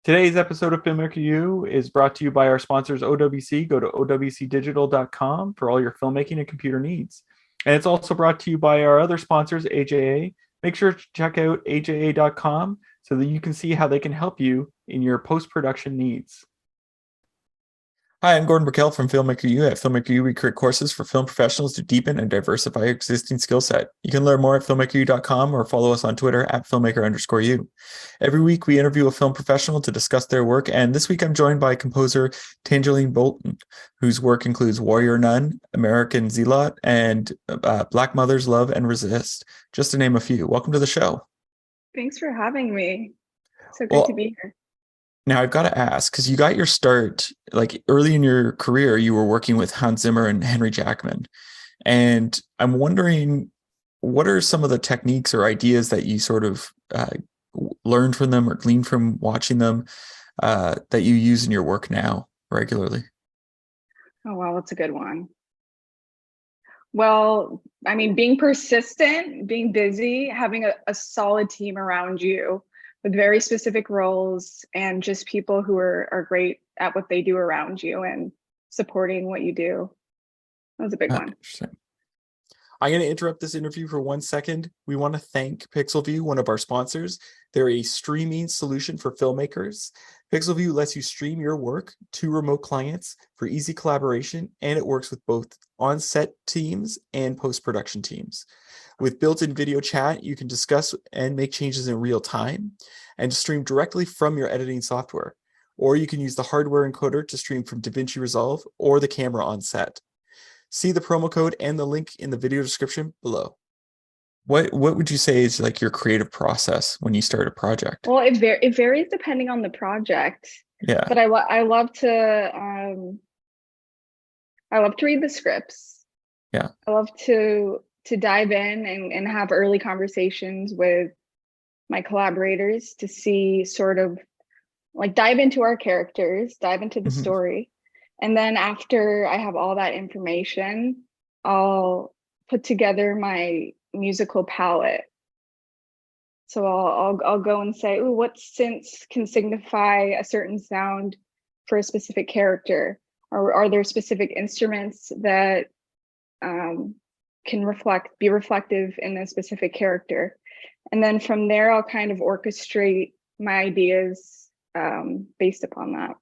Today's episode of Filmmaker U is brought to you by our sponsors OWC. Go to owcdigital.com for all your filmmaking and computer needs. And it's also brought to you by our other sponsors, AJA. Make sure to check out aja.com so that you can see how they can help you in your post-production needs. Hi, I'm Gordon Burkell from Filmmaker U. At Filmmaker U, we create courses for film professionals to deepen and diversify your existing skill set. You can learn more at filmmakeru.com or follow us on Twitter at filmmaker_u. Every week, we interview a film professional to discuss their work, and this week I'm joined by composer Tangelene Bolton, whose work includes Warrior Nun, American Zealot, and Black Mothers Love and Resist, just to name a few. Welcome to the show. Thanks for having me. So great to Well, be here. Now I've got to ask, because you got your start like early in your career, you were working with Hans Zimmer and Henry Jackman. And I'm wondering, what are some of the techniques or ideas that you sort of learned from them or gleaned from watching them that you use in your work now regularly? Oh, wow, that's a good one. Well, I mean, being persistent, being busy, having a solid team around you with very specific roles and just people who are great at what they do around you and supporting what you do. That was a big one. Interesting. I'm going to interrupt this interview for 1 second. We want to thank PixelView, one of our sponsors. They're a streaming solution for filmmakers. PixelView lets you stream your work to remote clients for easy collaboration, and it works with both on-set teams and post-production teams. With built-in video chat, you can discuss and make changes in real time and stream directly from your editing software. Or you can use the hardware encoder to stream from DaVinci Resolve or the camera on set. See the promo code and the link in the video description below. What would you say is like your creative process when you start a project? Well, it varies depending on the project. Yeah. But I love to read the scripts. Yeah. I love to dive in and have early conversations with my collaborators to see sort of like dive into our characters, dive into the story. And then after I have all that information, I'll put together my musical palette. So I'll go and say, oh, what synths can signify a certain sound for a specific character? Or are there specific instruments that can be reflective in a specific character? And then from there, I'll kind of orchestrate my ideas based upon that.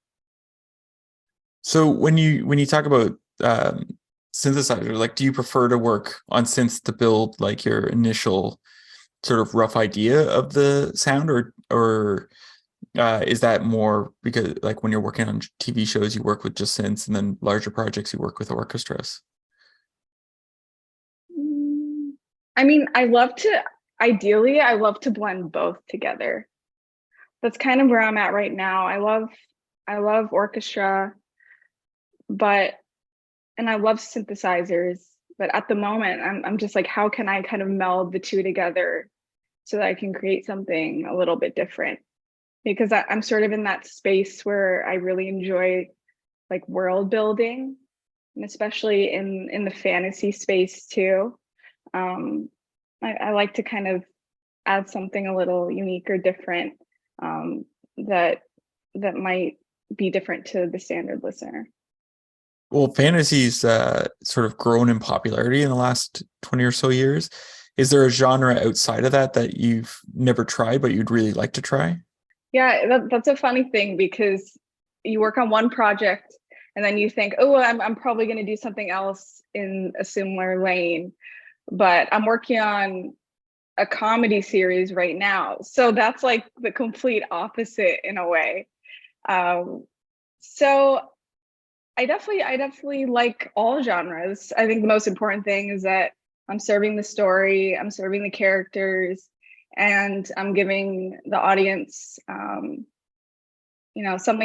So when you talk about synthesizer, like, do you prefer to work on synths to build like your initial sort of rough idea of the sound, or is that more because like when you're working on TV shows, you work with just synths, and then larger projects you work with orchestras? I mean, ideally, I love to blend both together. That's kind of where I'm at right now. I love orchestra, and I love synthesizers, but at the moment I'm just like, how can I kind of meld the two together so that I can create something a little bit different? Because I'm sort of in that space where I really enjoy like world building, and especially in the fantasy space too. I like to kind of add something a little unique or different that might be different to the standard listener. Well, fantasy's sort of grown in popularity in the last 20 or so years. Is there a genre outside of that you've never tried but you'd really like to try? Yeah, that's a funny thing, because you work on one project and then you think, oh, I'm probably going to do something else in a similar lane. But I'm working on a comedy series right now. So that's like the complete opposite in a way. So I definitely like all genres. I think the most important thing is that I'm serving the story, I'm serving the characters, and I'm giving the audience, something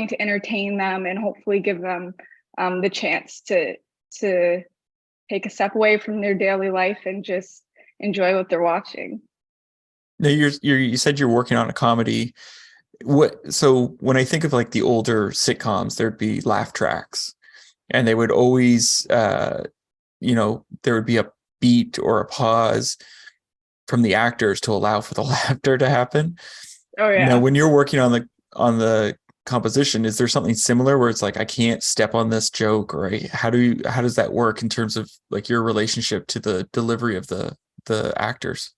to entertain them and hopefully give them the chance to take a step away from their daily life and just enjoy what they're watching. Now you said you're working on a comedy. So when I think of like the older sitcoms, there'd be laugh tracks, and they would always, there would be a beat or a pause from the actors to allow for the laughter to happen. Oh yeah. Now, when you're working on the composition, is there something similar where it's like, I can't step on this joke, or how does that work in terms of like your relationship to the delivery of the actors?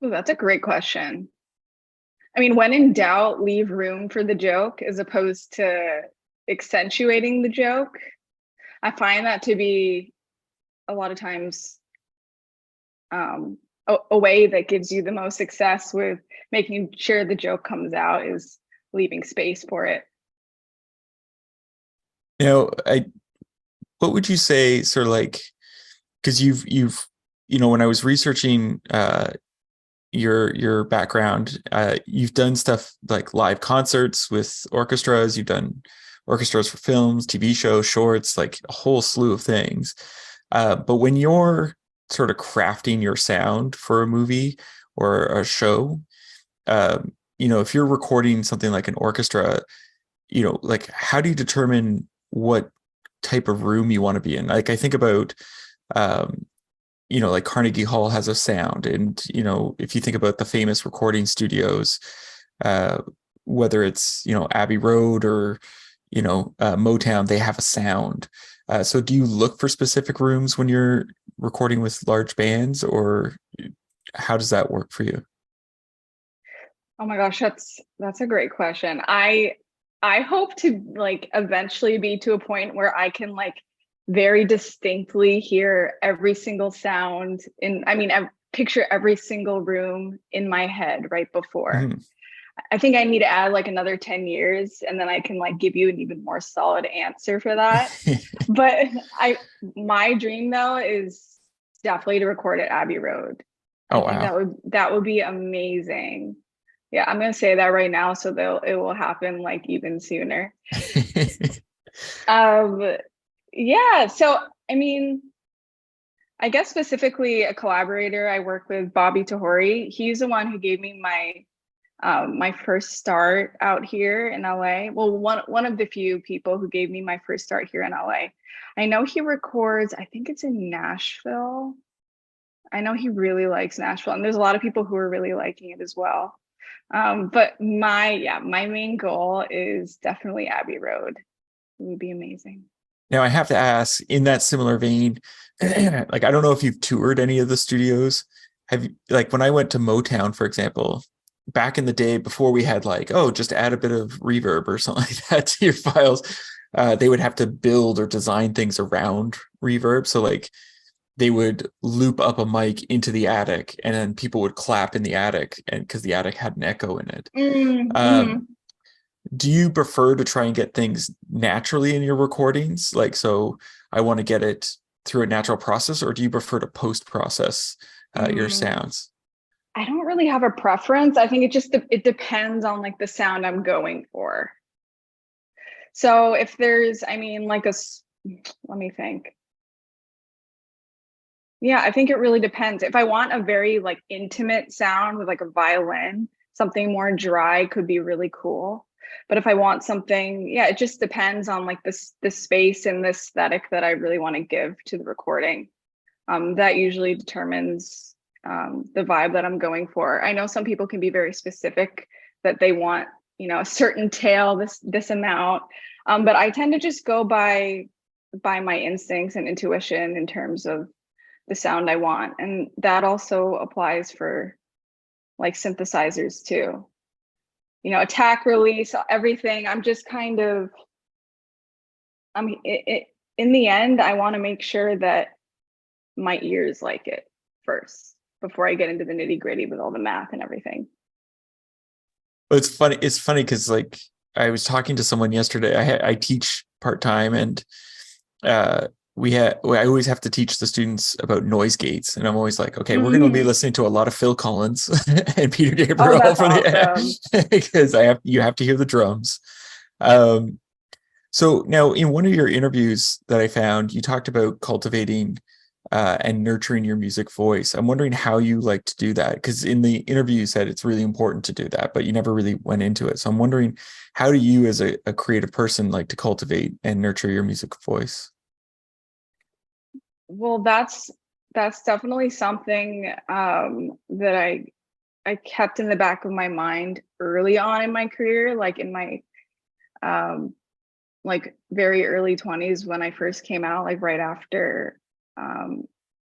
Oh, that's a great question. I mean, when in doubt, leave room for the joke as opposed to accentuating the joke. I find that to be a lot of times a way that gives you the most success with making sure the joke comes out, is leaving space for it. What would you say, sort of like, because you've when I was researching your background, you've done stuff like live concerts with orchestras, you've done orchestras for films, TV shows, shorts, like a whole slew of things. But when you're sort of crafting your sound for a movie or a show, if you're recording something like an orchestra, like, how do you determine what type of room you want to be in? Like, I think about like Carnegie Hall has a sound, and if you think about the famous recording studios, whether it's Abbey Road or Motown, they have a sound. So do you look for specific rooms when you're recording with large bands, or how does that work for you? Oh my gosh, that's a great question. I hope to like eventually be to a point where I can like very distinctly hear every single sound I picture every single room in my head right before. Mm-hmm. I think I need to add like another 10 years, and then I can like give you an even more solid answer for that. But my dream though is definitely to record at Abbey Road. Oh, I think wow. that would be amazing. Yeah, I'm gonna say that right now, so it will happen like even sooner. Yeah, so I mean, I guess specifically a collaborator I work with, Bobby Tahori. He's the one who gave me my first start out here in LA. Well, one of the few people who gave me my first start here in LA. I know he records, I think it's in Nashville. I know he really likes Nashville, and there's a lot of people who are really liking it as well. But my main goal is definitely Abbey Road. It would be amazing. Now, I have to ask, in that similar vein, like, I don't know if you've toured any of the studios. Have you, like, when I went to Motown, for example, back in the day before we had like, oh, just add a bit of reverb or something like that to your files, they would have to build or design things around reverb. So like, they would loop up a mic into the attic, and then people would clap in the attic, and because the attic had an echo in it. Mm-hmm. Do you prefer to try and get things naturally in your recordings? Like, so I want to get it through a natural process, or do you prefer to post-process your sounds? I don't really have a preference. I think it depends on like the sound I'm going for. So if there's, let me think. Yeah, I think it really depends. If I want a very like intimate sound with like a violin, something more dry could be really cool. But if I want something, yeah, it just depends on like the space and the aesthetic that I really want to give to the recording. That usually determines the vibe that I'm going for. I know some people can be very specific that they want, a certain tail, this amount. But I tend to just go by my instincts and intuition in terms of the sound I want. And that also applies for like synthesizers too. Attack, release, everything. I'm just kind of, in the end, I want to make sure that my ears like it first before I get into the nitty gritty with all the math and everything. Well, it's funny. It's funny because like I was talking to someone yesterday. I teach part-time, and I always have to teach the students about noise gates, and I'm always like, okay, we're going to be listening to a lot of Phil Collins and Peter Gabriel that's for awesome. because you have to hear the drums. So now, in one of your interviews that I found, you talked about cultivating and nurturing your music voice. I'm wondering how you like to do that, because in the interview you said it's really important to do that, but you never really went into it. So I'm wondering, how do you, as a creative person, like to cultivate and nurture your music voice? Well, that's definitely something that I kept in the back of my mind early on in my career, like in my like very early 20s when I first came out, like right after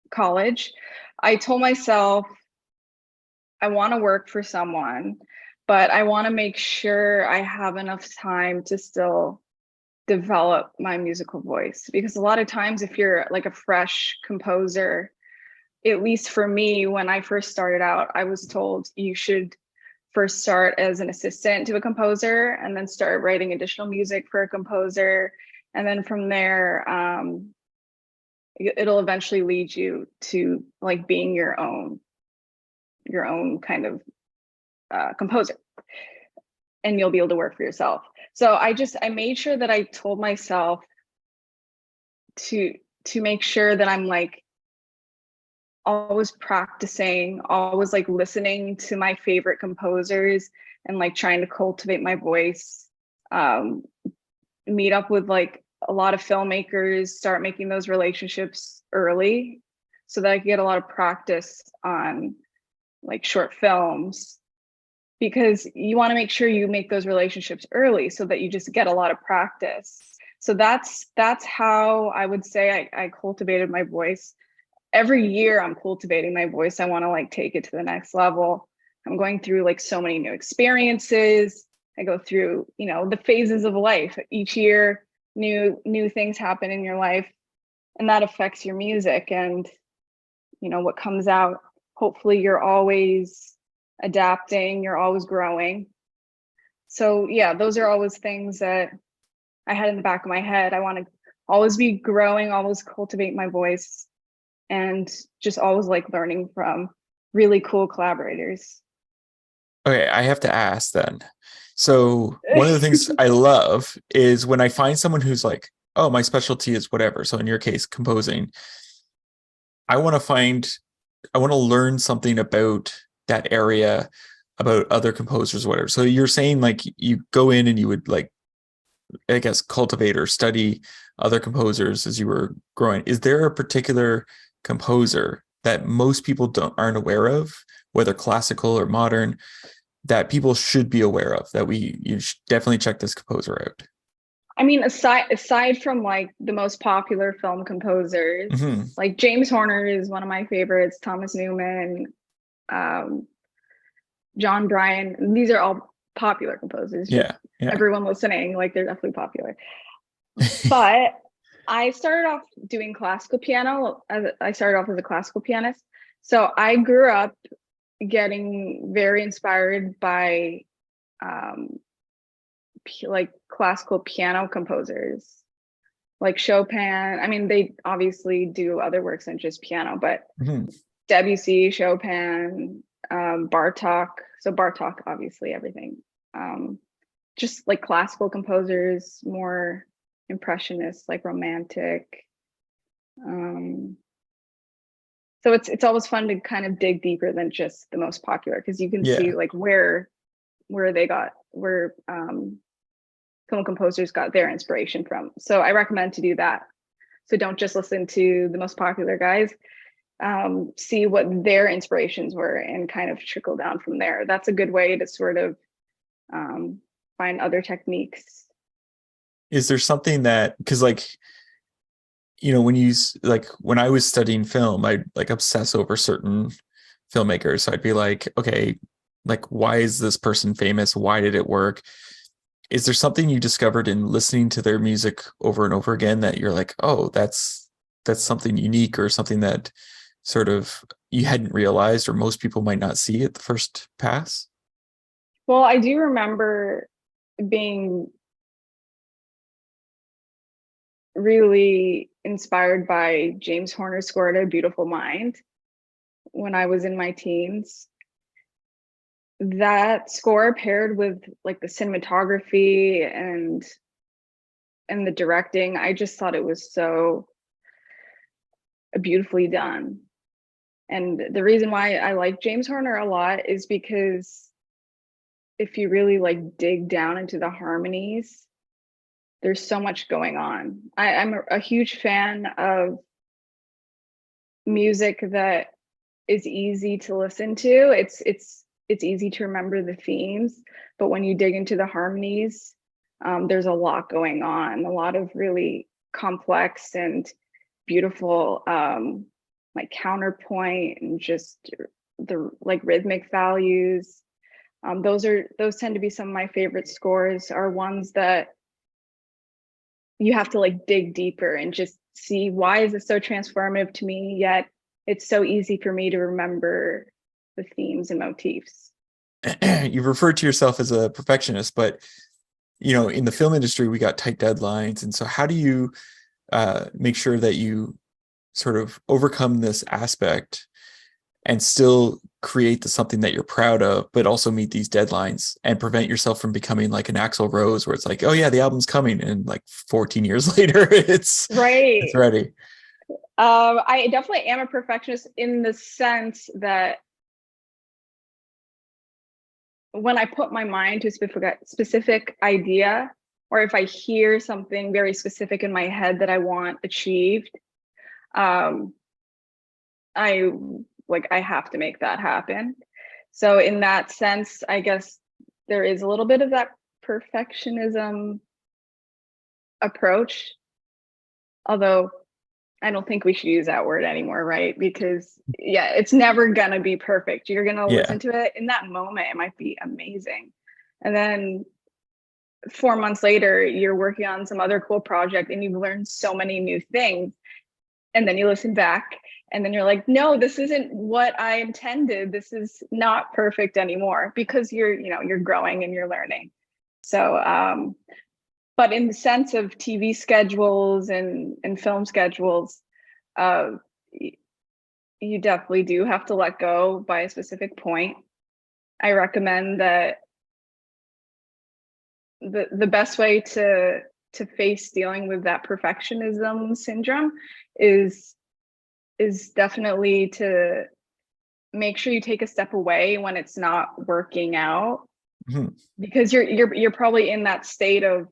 college. I told myself I want to work for someone, but I want to make sure I have enough time to still develop my musical voice. Because a lot of times, if you're like a fresh composer, at least for me, when I first started out, I was told you should first start as an assistant to a composer and then start writing additional music for a composer. And then from there, it'll eventually lead you to like being your own kind of composer, and you'll be able to work for yourself. So I made sure that I told myself to make sure that I'm like always practicing, always like listening to my favorite composers and like trying to cultivate my voice, meet up with like a lot of filmmakers, start making those relationships early so that I could get a lot of practice on like short films, because you want to make sure you make those relationships early so that you just get a lot of practice. So that's how I would say I cultivated my voice. Every year I'm cultivating my voice. I want to like take it to the next level. I'm going through like so many new experiences. I go through, you know, the phases of life. Each year, new things happen in your life, and that affects your music and, you know, what comes out. Hopefully you're always adapting, you're always growing. So yeah, those are always things that I had in the back of my head. I want to always be growing, always cultivate my voice, and just always like learning from really cool collaborators. Okay, I have to ask then. So one of the things I love is when I find someone who's like, oh, my specialty is whatever. So in your case, composing. I want to learn something about that area, about other composers, whatever. So you're saying like you go in and you would like, I guess, cultivate or study other composers as you were growing. Is there a particular composer that most people aren't aware of, whether classical or modern, that people should be aware of, that you should definitely check this composer out? I mean, aside from like the most popular film composers, like James Horner is one of my favorites, Thomas Newman, John Bryan. These are all popular composers. Yeah. Everyone listening, like they're definitely popular. But I started off doing classical piano. I started off as a classical pianist. So I grew up getting very inspired by like classical piano composers like Chopin. I mean, they obviously do other works than just piano, but Debussy, Chopin, Bartok. So Bartok, obviously everything. Just like classical composers, more impressionist, like romantic. So it's always fun to kind of dig deeper than just the most popular, because you can see like where film composers got their inspiration from. So I recommend to do that. So don't just listen to the most popular guys. See what their inspirations were and kind of trickle down from there. That's a good way to sort of find other techniques. Is there something that, because like, you know, when I was studying film, I'd like obsess over certain filmmakers. So I'd be like, okay, like, why is this person famous? Why did it work? Is there something you discovered in listening to their music over and over again that you're like, oh, that's something unique, or something that sort of you hadn't realized, or most people might not see at the first pass? Well, I do remember being really inspired by James Horner's score to A Beautiful Mind when I was in my teens. That score paired with like the cinematography and the directing, I just thought it was so beautifully done. And the reason why I like James Horner a lot is because if you really like dig down into the harmonies, there's so much going on. I'm a huge fan of music that is easy to listen to. It's it's easy to remember the themes, but when you dig into the harmonies, there's a lot going on, a lot of really complex and beautiful like counterpoint and just the like rhythmic values. Those tend to be some of my favorite scores, are ones that you have to like dig deeper and just see, why is it so transformative to me, yet it's so easy for me to remember the themes and motifs. You referred to yourself as a perfectionist, but in the film industry, we got tight deadlines. And so how do you make sure that you sort of overcome this aspect and still create something that you're proud of, but also meet these deadlines and prevent yourself from becoming like an Axl Rose, where it's like, oh yeah, the album's coming, and like 14 years later, it's ready. I definitely am a perfectionist in the sense that when I put my mind to a specific idea, or if I hear something very specific in my head that I want achieved, I have to make that happen. So in that sense, I guess there is a little bit of that perfectionism approach, although I don't think we should use that word anymore, right? Because yeah, it's never gonna be perfect. You're gonna listen to it in that moment, it might be amazing, and then 4 months later you're working on some other cool project and you've learned so many new things, and then you listen back and then you're like, no, this isn't what I intended. This is not perfect anymore, because you're growing and you're learning. So but in the sense of TV schedules and film schedules, you definitely do have to let go by a specific point. I recommend that the best way to face dealing with that perfectionism syndrome is definitely to make sure you take a step away when it's not working out, because you're probably in that state of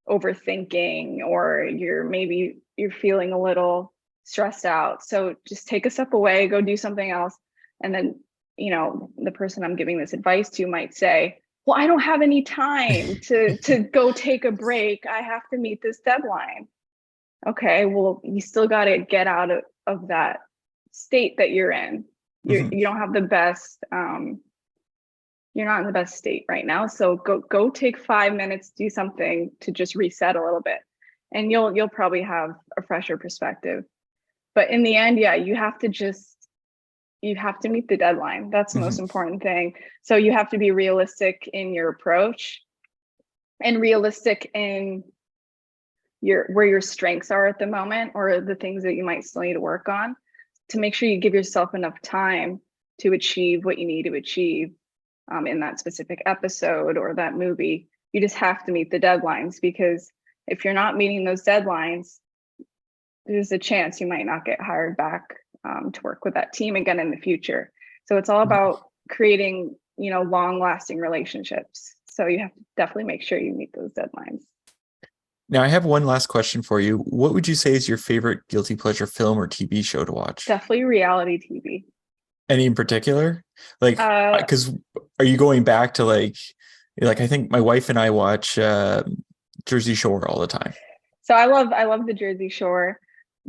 overthinking, or you're feeling a little stressed out. So just take a step away, go do something else. And then, the person I'm giving this advice to might say, well, I don't have any time to go take a break. I have to meet this deadline. Okay, well, you still got to get out of that state that you're in. You don't have the best, you're not in the best state right now. So go take 5 minutes, do something to just reset a little bit, and you'll probably have a fresher perspective. But in the end, yeah, you have to meet the deadline. That's the most important thing. So you have to be realistic in your approach and realistic in where your strengths are at the moment, or the things that you might still need to work on, to make sure you give yourself enough time to achieve what you need to achieve in that specific episode or that movie. You just have to meet the deadlines, because if you're not meeting those deadlines, there's a chance you might not get hired back to work with that team again in the future. So it's all about creating, long-lasting relationships. So you have to definitely make sure you meet those deadlines. Now, I have one last question for you. What would you say is your favorite guilty pleasure film or TV show to watch? Definitely reality TV. Any in particular? Like, because are you going back to like I think my wife and I watch Jersey Shore all the time. So I love the Jersey Shore.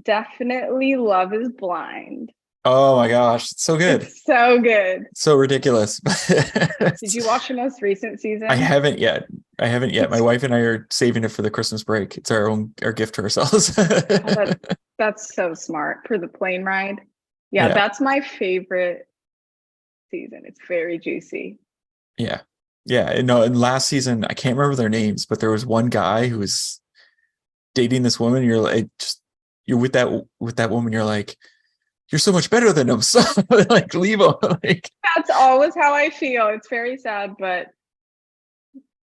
Definitely Love is Blind. Oh my gosh, it's so good. It's so good. So ridiculous. Did you watch the most recent season? I haven't yet. My wife and I are saving it for the Christmas break. It's our gift to ourselves. That's so smart for the plane ride. Yeah, that's my favorite season. It's very juicy. Yeah. No, and last season, I can't remember their names, but there was one guy who was dating this woman. You're like, you're with that woman. You're like, you're so much better than him. So like, leave him. Like, that's always how I feel. It's very sad, but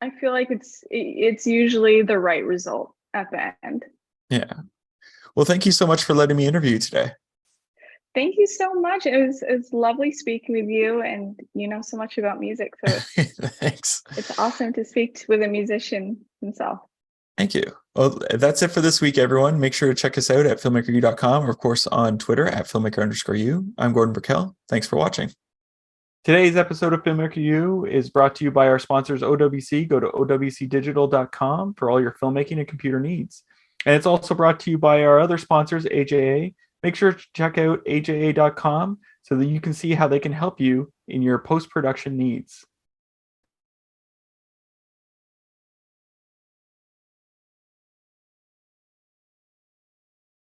I feel like it's usually the right result at the end. Yeah. Well, thank you so much for letting me interview you today. Thank you so much. It's lovely speaking with you, and you know so much about music. So thanks. It's awesome to speak with a musician himself. Thank you. Well, that's it for this week, everyone. Make sure to check us out at filmmakeru.com, or of course on Twitter at filmmaker_u. I'm Gordon Burkell. Thanks for watching. Today's episode of Filmmaker U is brought to you by our sponsors OWC. Go to owcdigital.com for all your filmmaking and computer needs. And it's also brought to you by our other sponsors, AJA. Make sure to check out aja.com so that you can see how they can help you in your post-production needs.